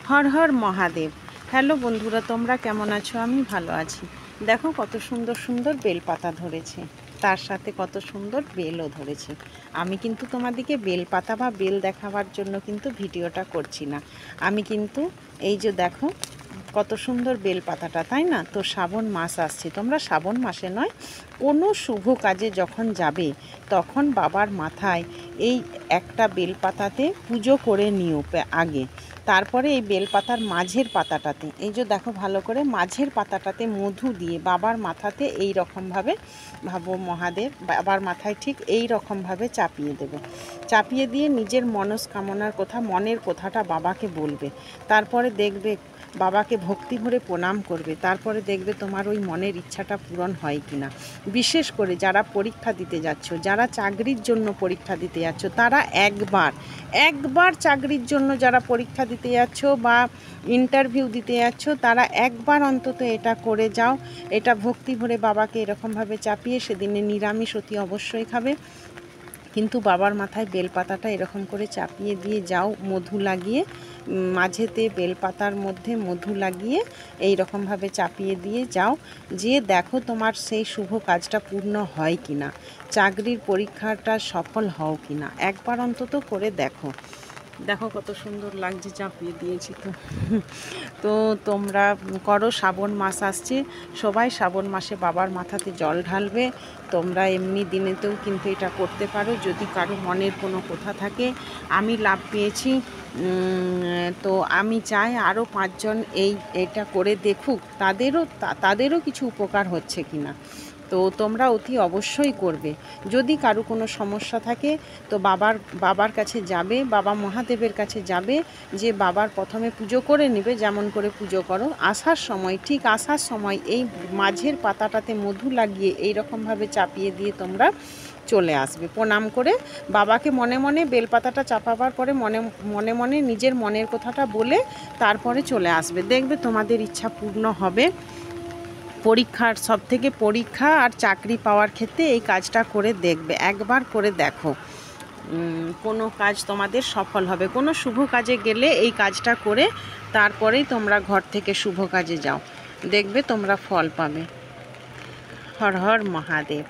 Har Har Mahadev. Hello বন্ধুরা, তোমরা কেমন আছো? আমি ভালো আছি। দেখো কত সুন্দর সুন্দর বেলপাতা ধরেছে, তার সাথে কত সুন্দর বেলও ধরেছে। আমি কিন্তু তোমাদেরকে বেলপাতা বা বেল দেখাবার জন্য কিন্তু ভিডিওটা করছি না। আমি কিন্তু এই যে দেখো কত সুন্দর বেলপাতাটা, তাই না? তো শ্রাবণ মাস আসছে, তোমরা শ্রাবণ মাসে নয়, কোনো শুভ কাজে যখন যাবে তখন বাবার মাথায় এই একটা বেলপাতাতে পুজো করে নিও আগে। তারপরে এই বেলপাতার মাঝের পাতাটাতে, এই যে দেখো ভালো করে, মাঝের পাতাটাতে মধু দিয়ে বাবার মাথাতে এই রকমভাবে, ভাবো মহাদেব, বাবার মাথায় ঠিক এই রকমভাবে চাপিয়ে দেবে। চাপিয়ে দিয়ে নিজের মনস্কামনার কথা, মনের কথাটা বাবাকে বলবে। তারপরে দেখবে বাবাকে ভক্তি ভরে প্রণাম করবে। তারপরে দেখবে তোমার ওই মনের ইচ্ছাটা পূরণ হয় কি না। বিশেষ করে যারা পরীক্ষা দিতে যাচ্ছ, যারা চাকরির জন্য পরীক্ষা দিতে যাচ্ছ, তারা একবার চাকরির জন্য যারা পরীক্ষা দিতে যাচ্ছ বা ইন্টারভিউ দিতে যাচ্ছ, তারা একবার অন্তত এটা করে যাও। এটা ভক্তি ভরে বাবাকে এরকমভাবে চাপিয়ে, সেদিনে নিরামিষ অতি অবশ্যই খাবে, কিন্তু বাবার মাথায় বেলপাতাটা এরকম করে চাপিয়ে দিয়ে যাও, মধু লাগিয়ে, মাঝেতে বেলপাতার মধ্যে মধু লাগিয়ে এই রকমভাবে চাপিয়ে দিয়ে যাও। যে দেখো তোমার সেই শুভ কাজটা পূর্ণ হয় কি না, চাকরির পরীক্ষাটা সফল হও কি না, একবার অন্তত করে দেখো। দেখো কত সুন্দর লাগছে, চাপিয়ে দিয়েছি তো। তো তোমরা করো, শ্রাবণ মাস আসছে, সবাই শ্রাবণ মাসে বাবার মাথাতে জল ঢালবে। তোমরা এমনি দিনেতেও কিন্তু এটা করতে পারো, যদি কারো মনের কোনো কথা থাকে। আমি লাভ পেয়েছি, তো আমি চাই আরও 5 জন এটা করে দেখুক, তাদেরও কিছু উপকার হচ্ছে কি না। তো তোমরা অতি অবশ্যই করবে। যদি কারো কোনো সমস্যা থাকে তো বাবার কাছে যাবে, বাবা মহাদেবের কাছে যাবে, যে বাবার প্রথমে পুজো করে নেবে, যেমন করে পুজো করো। ঠিক আসার সময় এই মাঝের পাতাটাতে মধু লাগিয়ে এই রকমভাবে চাপিয়ে দিয়ে তোমরা চলে আসবে প্রণাম করে। বাবাকে মনে মনে বেলপাতাটা চাপাবার পরে মনে মনে নিজের মনের কথাটা বলে তারপরে চলে আসবে। দেখবে তোমাদের ইচ্ছা পূর্ণ হবে। পরীক্ষা আর চাকরি পাওয়ার ক্ষেত্রে এই কাজটা করে দেখবে, একবার করে দেখো, কোনো কাজ তোমাদের সফল হবে। কোনো শুভ কাজে গেলে এই কাজটা করে তারপরেই তোমরা ঘর থেকে শুভ কাজে যাও, দেখবে তোমরা ফল পাবে। হর হর মহাদেব।